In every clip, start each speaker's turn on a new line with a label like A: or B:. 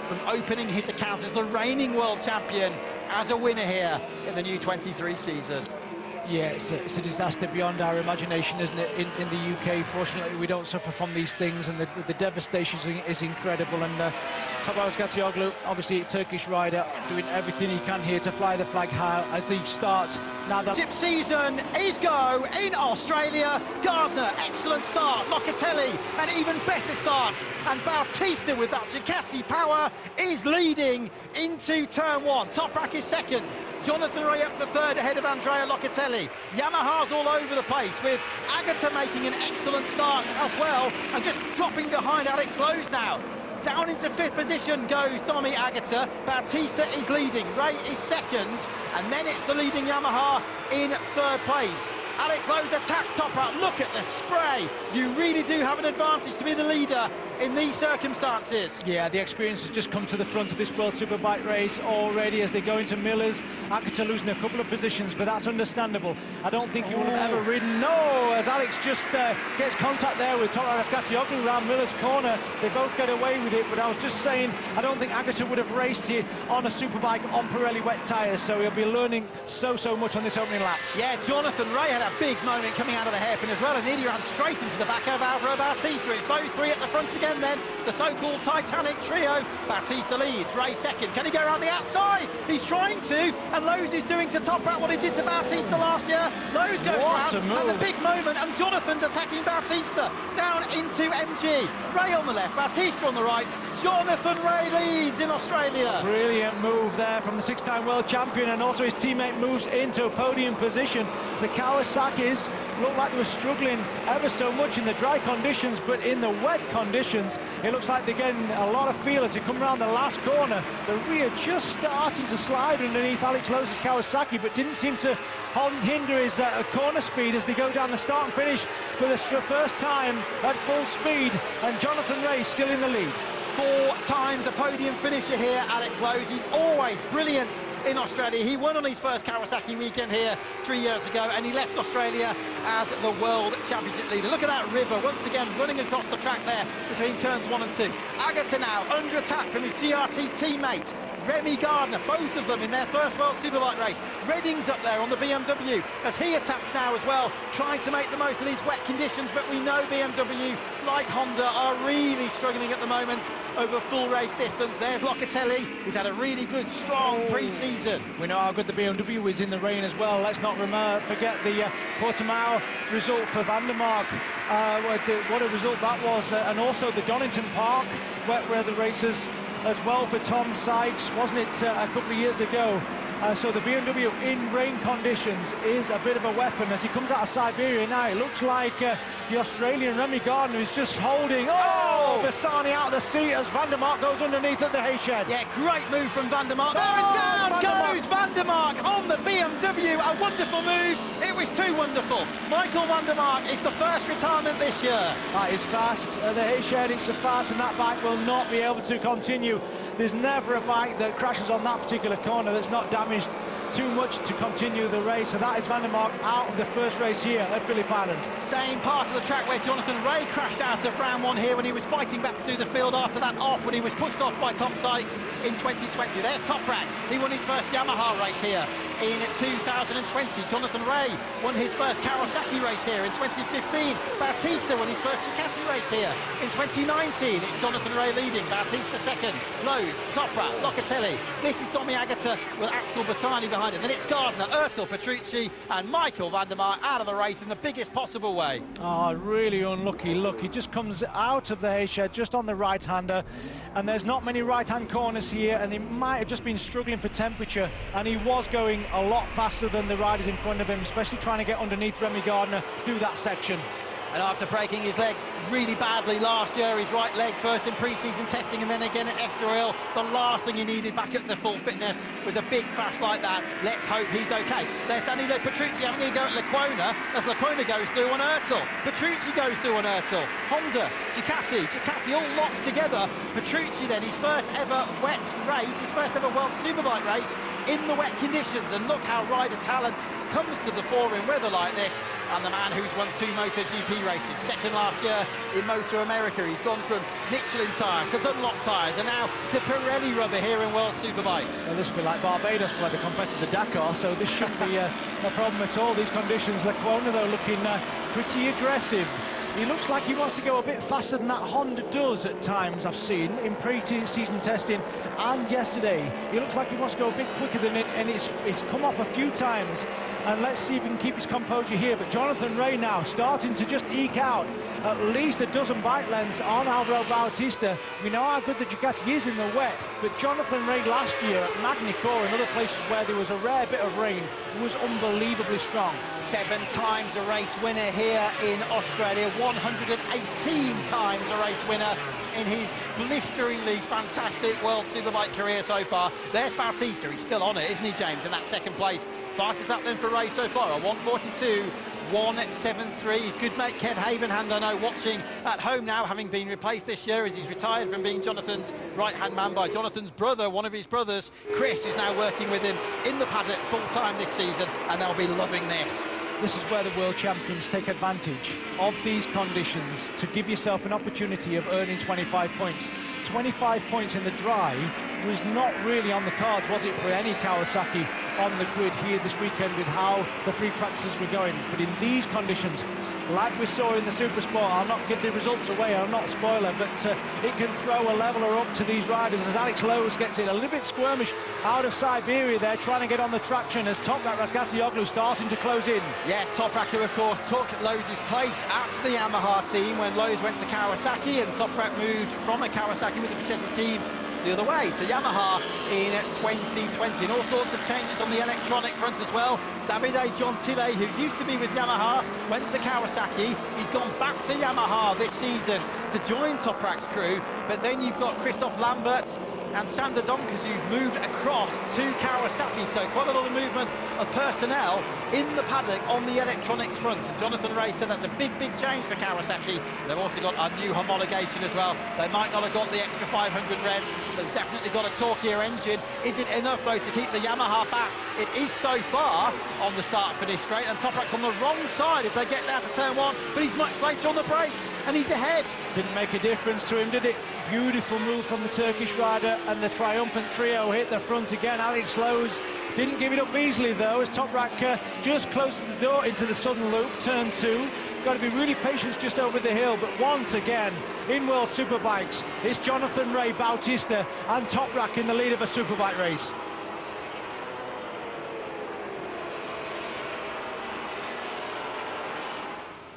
A: from opening his account as the reigning world champion as a winner here in the new 23 season.
B: Yeah, it's a disaster beyond our imagination, isn't it? In the UK, fortunately, we don't suffer from these things, and the devastation is incredible. And Toprak Razgatlıoğlu, obviously a Turkish rider, doing everything he can here to fly the flag high as he starts. Now the
A: Chip season is go in Australia. Gardner, excellent start. Locatelli, an even better start. And Bautista, with that Ducati power, is leading into turn one. Toprak is second. Jonathan Rea up to third ahead of Andrea Locatelli. Yamaha's all over the place, with Agata making an excellent start as well, and just dropping behind Alex Lowe's now. Down into fifth position goes Domi Agata. Bautista is leading, Rea is second, and then it's the leading Yamaha in third place. Alex Lowe's attacks Toprak. Look at the spray. You really do have an advantage to be the leader in these circumstances.
B: Yeah, the experience has just come to the front of this World Superbike race already as they go into Miller's. Agata losing a couple of positions, but that's understandable. I don't think he would have ever ridden. No, as Alex just gets contact there with Toprak Razgatlıoğlu around Miller's corner. They both get away with it, but I was just saying, I don't think Agata would have raced here on a Superbike on Pirelli wet tyres, so he'll be learning so much on this opening lap.
A: Yeah, Jonathan Rea had a big moment coming out of the hairpin as well, and nearly ran straight into the back of Alvaro Bautista. It's those three at the front again then, the so-called Titanic trio. Bautista leads, Rea second. Can he go around the outside? He's trying to, and Lowe's is doing to Toprak what he did to Bautista last year. Lowe's goes round, and the big moment, and Jonathan's attacking Bautista down into MG. Rea on the left, Bautista on the right. Jonathan Rea leads in Australia.
B: Brilliant move there from the six-time world champion, and also his teammate moves into a podium position. The Kawasaki's looked like they were struggling ever so much in the dry conditions, but in the wet conditions, it looks like they're getting a lot of feel as they come around the last corner. The rear just starting to slide underneath Alex Lowe's Kawasaki, but didn't seem to hinder his corner speed as they go down the start and finish for the first time at full speed, and Jonathan Rea still in the lead.
A: 4 times a podium finisher here, Alex Lowe's. He's always brilliant in Australia. He won on his first Kawasaki weekend here 3 years ago, and he left Australia as the World Championship leader. Look at that river, once again, running across the track there between turns 1 and 2. Agata now under attack from his GRT teammate, Remy Gardner, both of them in their first World Superbike race. Redding's up there on the BMW as he attacks now as well, trying to make the most of these wet conditions, but we know BMW, like Honda, are really struggling at the moment over full race distance. There's Locatelli, he's had a really good, strong pre-season.
B: We know how good the BMW is in the rain as well. Let's not forget the Portimao result for Van der Mark. What a result that was, and also the Donington Park wet weather races as well for Tom Sykes, wasn't it, a couple of years ago? So the BMW in rain conditions is a bit of a weapon as he comes out of Siberia now. It looks like the Australian Remy Gardner is just holding. Oh, Bassani out of the seat as Van der Mark goes underneath at the hay shed.
A: Yeah, great move from Van der Mark. There and down goes Van der Mark on the BMW. A wonderful move. It was too wonderful. Michael Van der Mark is the first retirement this year.
B: That is fast. The hay shed, it's a fast, and that bike will not be able to continue. There's never a bike that crashes on that particular corner that's not damaged too much to continue the race, so that is Van der Mark out of the first race here at Phillip Island.
A: Same part of the track where Jonathan Rea crashed out of round 1 here when he was fighting back through the field after that off, when he was pushed off by Tom Sykes in 2020. There's Toprak. He won his first Yamaha race here in 2020. Jonathan Rea won his first Kawasaki race here in 2015. Bautista won his first Ducati race here in 2019. It's Jonathan Rea leading, Bautista second, Lowe's, Toprak, Locatelli. This is Domi Agata with Axel Bassani behind him. Then it's Gardner, Ertel, Petrucci and Michael Van der Mark out of the race in the biggest possible way.
B: Oh, really unlucky. Look, he just comes out of the hay shed just on the right-hander, and there's not many right-hand corners here, and he might have just been struggling for temperature, and he was going a lot faster than the riders in front of him, especially trying to get underneath Remy Gardner through that section.
A: And after breaking his leg really badly last year, his right leg first in pre-season testing and then again at Estoril, the last thing he needed back up to full fitness was a big crash like that. Let's hope he's okay. There's Danilo Petrucci having a go at Lecuona as Lecuona goes through on Ertel. Petrucci goes through on Ertel. Honda, Ducati all locked together. Petrucci then, his first ever wet race, his first ever World Superbike race in the wet conditions, and look how rider talent comes to the fore in weather like this. And the man who's won 2 MotoGP races. Second last year in Moto America. He's gone from Michelin tyres to Dunlop tyres and now to Pirelli rubber here in World Superbikes.
B: Well, this will be like Barbados where they compete to the Dakar, so this shouldn't be a problem at all, these conditions. Lecuona, though, looking pretty aggressive. He looks like he wants to go a bit faster than that Honda does at times, I've seen, in pre-season testing and yesterday. He looks like he wants to go a bit quicker than it, and it's come off a few times. And let's see if he can keep his composure here. But Jonathan Rea now starting to just eke out at least a dozen bike lengths on Alvaro Bautista. We know how good the Ducati is in the wet, but Jonathan Rea last year at Magny-Cours and other places where there was a rare bit of rain was unbelievably strong.
A: 7 times a race winner here in Australia, 118 times a race winner in his blisteringly fantastic World Superbike career so far. There's Bautista, he's still on it, isn't he, James, in that second place. Fastest lap then for Rea so far, a 1:42.173. His good mate Kev Havenhand, I know, watching at home now, having been replaced this year as he's retired from being Jonathan's right-hand man by Jonathan's brother, one of his brothers, Chris, who's now working with him in the paddock full-time this season, and they'll be loving this.
B: This is where the world champions take advantage of these conditions to give yourself an opportunity of earning 25 points. 25 points in the dry was not really on the cards, was it, for any Kawasaki on the grid here this weekend with how the free practices were going. But in these conditions, like we saw in the Supersport, I'll not give the results away, I'll not spoiler, but it can throw a leveler up to these riders as Alex Lowe's gets it a little bit squirmish out of Siberia there, trying to get on the traction as Toprak Razgatlıoğlu starting to close in.
A: Yes, Toprak, who of course took Lowe's place out to the Yamaha team when Lowe's went to Kawasaki, and Toprak moved from a Kawasaki with the Protesta team the other way to Yamaha in 2020, and all sorts of changes on the electronic front as well. Davide Gentile, who used to be with Yamaha, went to Kawasaki. He's gone back to Yamaha this season to join Toprak's crew, but then you've got Christoph Lambert and Sander Donkers who've moved across to Kawasaki, so quite a lot of movement of personnel in the paddock on the electronics front. And Jonathan Rea said that's a big change for Kawasaki. They've also got a new homologation as well. They might not have got the extra 500 revs, but they've definitely got a torquier engine. Is it enough, though, to keep the Yamaha back? It is so far on the start-finish straight, and Toprak's on the wrong side if they get down to turn 1, but he's much later on the brakes, and he's ahead.
B: Didn't make a difference to him, did it? Beautiful move from the Turkish rider, and the triumphant trio hit the front again. Alex Lowe's didn't give it up easily, though, as Toprak just closed the door into the southern loop, turn 2. Got to be really patient just over the hill, but once again, in World Superbikes, it's Jonathan Rea, Bautista and Toprak in the lead of a Superbike race.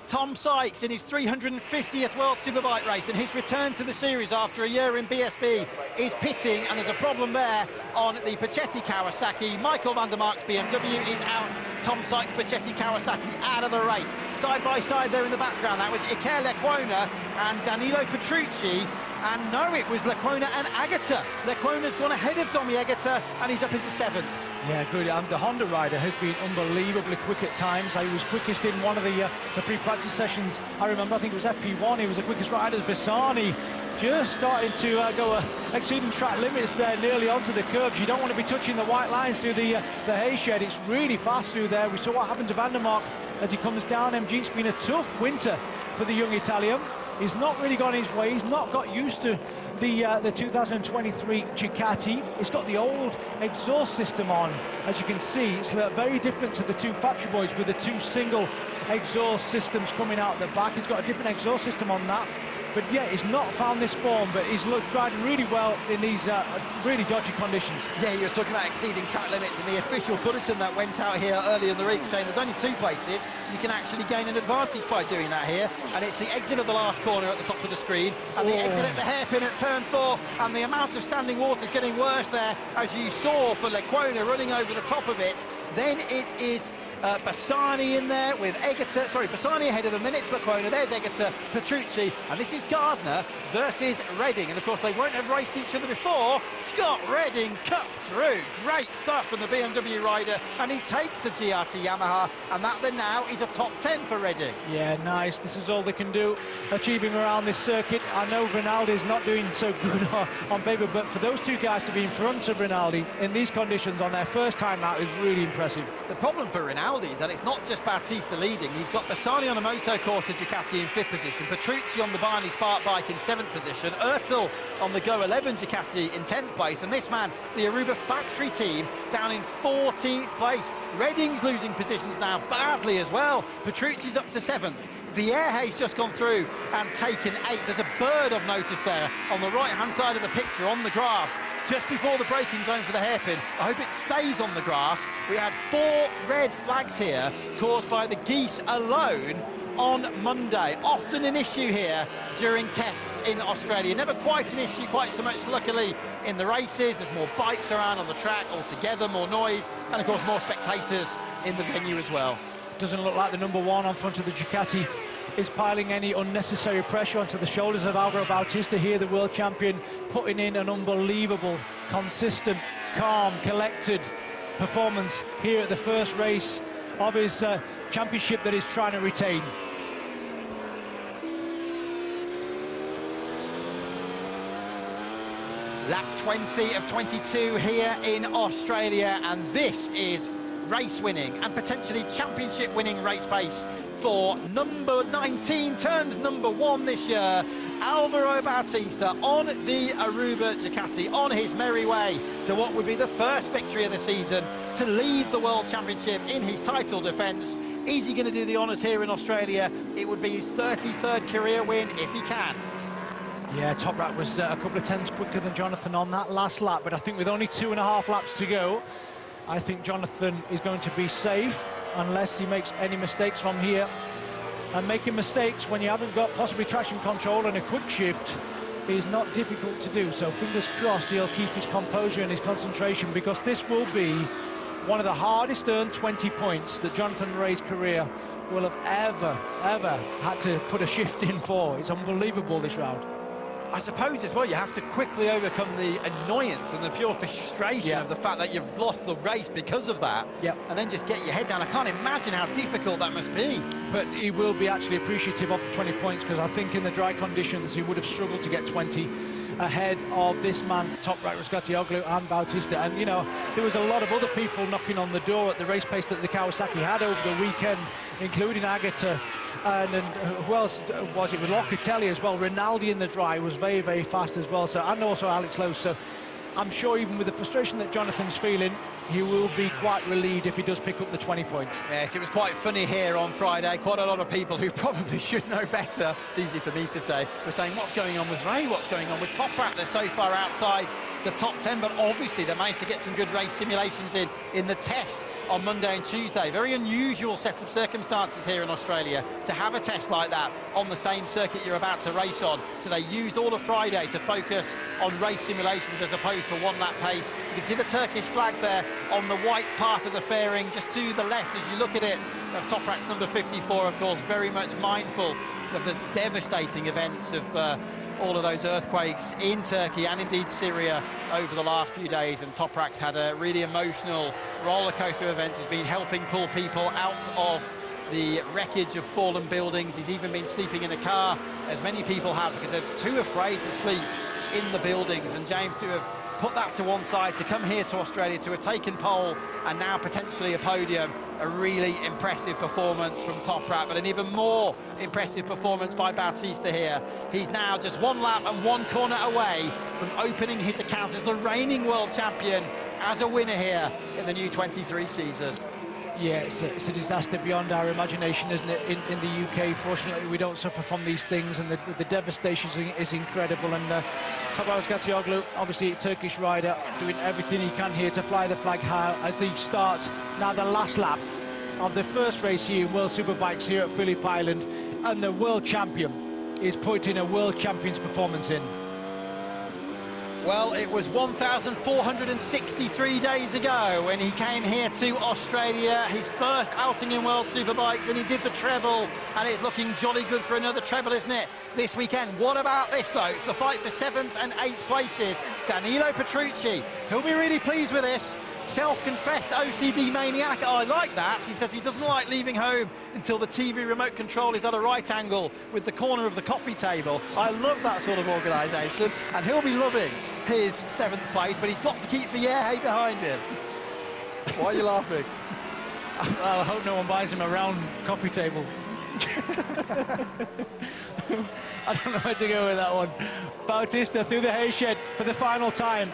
A: Tom Sykes in his 350th World Superbike race, and his return to the series after a year in BSB is pitting, and there's a problem there on the Pacetti Kawasaki. Michael van der Mark's BMW is out. Tom Sykes' Pacetti Kawasaki out of the race. Side by side there in the background, that was Iker Lecuona and Danilo Petrucci. And no, it was Lecuona and Agata. Lecuona's gone ahead of Domi Agata, and he's up into 7th.
B: Yeah, good. The Honda rider has been unbelievably quick at times. He was quickest in one of the pre-practice sessions. I remember, I think it was FP1. He was the quickest rider. Bassani just starting to go exceeding track limits there, nearly onto the curbs. You don't want to be touching the white lines through the hay shed. It's really fast through there. We saw what happened to Van der Mark as he comes down. MG, it's been a tough winter for the young Italian. He's not really gone his way. He's not got used to the 2023 Ducati. It's got the old exhaust system on. As you can see, it's very different to the two factory boys with the 2 single exhaust systems coming out the back. He's got a different exhaust system on that. But yeah, he's not found this form, but he's riding really well in these really dodgy conditions.
A: Yeah, you're talking about exceeding track limits, and the official bulletin that went out here early in the week saying there's only 2 places you can actually gain an advantage by doing that here, and it's the exit of the last corner at the top of the screen, and the exit at the hairpin at turn 4, and the amount of standing water is getting worse there, as you saw for Lecuona running over the top of it. Then it is Bassani in there with Eggerter, sorry, Bassani ahead of them, then it's Lecuona, there's Eggerter, Petrucci, and this is Gardner versus Redding, and of course they won't have raced each other before. Scott Redding cuts through, great stuff from the BMW rider, and he takes the GRT Yamaha, and that then now is a top 10 for Redding.
B: Yeah, nice, this is all they can do, achieving around this circuit. I know Rinaldi's not doing so good on paper, but for those 2 guys to be in front of Rinaldi in these conditions on their first time out is really impressive.
A: The problem for Rinaldi Rinaldi is that it's not just Bautista leading. He's got Bassani on a Moto Corsa Ducati in 5th position, Petrucci on the Barney Spark bike in 7th position, Ertel on the Go 11 Ducati in 10th place, and this man, the Aruba factory team, down in 14th place. Redding's losing positions now badly as well. Petrucci's up to 7th. Vierge's just gone through and taken 8th. There's a bird I've noticed there on the right-hand side of the picture on the grass, just before the braking zone for the hairpin. I hope it stays on the grass. We had 4 red flags here caused by the geese alone on Monday. Often an issue here during tests in Australia. Never quite an issue, quite so much, luckily, in the races. There's more bikes around on the track altogether, more noise, and of course more spectators in the venue as well.
B: Doesn't look like the number 1 on front of the Ducati is piling any unnecessary pressure onto the shoulders of Alvaro Bautista here, the world champion, putting in an unbelievable, consistent, calm, collected performance here at the first race of his championship that he's trying to retain.
A: Lap 20 of 22 here in Australia, and this is race winning and potentially championship winning race pace for number 19, turned number 1 this year, Alvaro Bautista on the Aruba Ducati, on his merry way to what would be the first victory of the season, to lead the World Championship in his title defence. Is he going to do the honours here in Australia? It would be his 33rd career win if he can.
B: Yeah, Toprak was a couple of tenths quicker than Jonathan on that last lap, but I think with only 2.5 laps to go, I think Jonathan is going to be safe unless he makes any mistakes from here. And making mistakes when you haven't got possibly traction control and a quick shift is not difficult to do. So fingers crossed he'll keep his composure and his concentration, because this will be one of the hardest earned 20 points that Jonathan Ray's career will have ever had to put a shift in for. It's unbelievable, this round.
A: I suppose as well you have to quickly overcome the annoyance and the pure frustration of the fact that you've lost the race because of that, and then just get your head down. I can't imagine how difficult that must be.
B: But he will be actually appreciative of the 20 points, because I think in the dry conditions he would have struggled to get 20 ahead of this man, Toprak Razgatlıoğlu and Bautista. And, you know, there was a lot of other people knocking on the door at the race pace that the Kawasaki had over the weekend, including Agata, and who else was it, with Locatelli as well. Rinaldi in the dry was very, very fast as well, so, and also Alex Lowe. So I'm sure even with the frustration that Jonathan's feeling, he will be quite relieved if he does pick up the 20 points.
A: Yes, it was quite funny here on Friday. Quite a lot of people who probably should know better, it's easy for me to say, were saying, what's going on with Ray, what's going on with Toprak? They're so far outside the top 10, but obviously they managed to get some good race simulations in the test on Monday and Tuesday. Very unusual set of circumstances here in Australia to have a test like that on the same circuit you're about to race on. So they used all of Friday to focus on race simulations as opposed to one-lap pace. You can see the Turkish flag there on the white part of the fairing just to the left as you look at it, of Toprak's number 54, of course, very much mindful of the devastating events of all of those earthquakes in Turkey and indeed Syria over the last few days. And Toprak's had a really emotional roller coaster of events. He's been helping pull people out of the wreckage of fallen buildings. He's even been sleeping in a car, as many people have, because they're too afraid to sleep in the buildings. And James, to have put that to one side, to come here to Australia, to have taken pole and now potentially a podium, a really impressive performance from Toprak, but an even more impressive performance by Bautista here. He's now just 1 lap and 1 corner away from opening his account as the reigning world champion, as a winner here in the new 23 season.
B: Yeah, it's a disaster beyond our imagination, isn't it, in the UK. Fortunately, we don't suffer from these things, and the devastation is incredible. And Toprak Razgatlıoğlu, obviously a Turkish rider, doing everything he can here to fly the flag high as he starts now the last lap of the first race here in World Superbikes here at Phillip Island, and the world champion is putting a world champion's performance in.
A: Well, it was 1,463 days ago when he came here to Australia, his first outing in World Superbikes, and he did the treble, and it's looking jolly good for another treble, isn't it, this weekend? What about this, though? It's the fight for 7th and 8th places. Danilo Petrucci, he'll be really pleased with this. Self-confessed OCD maniac. I like that. He says he doesn't like leaving home until the TV remote control is at a right angle with the corner of the coffee table. I love that sort of organisation, and he'll be loving his 7th place, but he's got to keep Vierge behind him. Why are you laughing?
B: I hope no one buys him a round coffee table. I don't know where to go with that one. Bautista through the hayshed for the final time.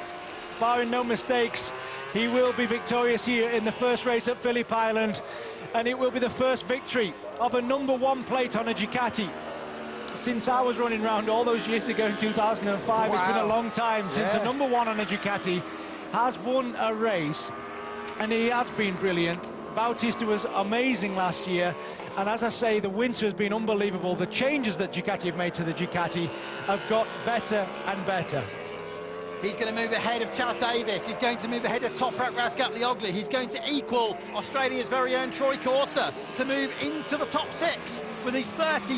B: Barring no mistakes, he will be victorious here in the first race at Phillip Island, and it will be the first victory of a #1 plate on a Ducati since I was running around all those years ago in 2005. Wow. It's been a long time since a #1 on a Ducati has won a race, and he has been brilliant. Bautista was amazing last year, and as I say, the winter has been unbelievable. The changes that Ducati have made to the Ducati have got better and better.
A: He's going to move ahead of Chaz Davis. He's going to move ahead of Toprak Razgatlıoğlu. He's going to equal Australia's very own Troy Corser to move into the top 6 with his 30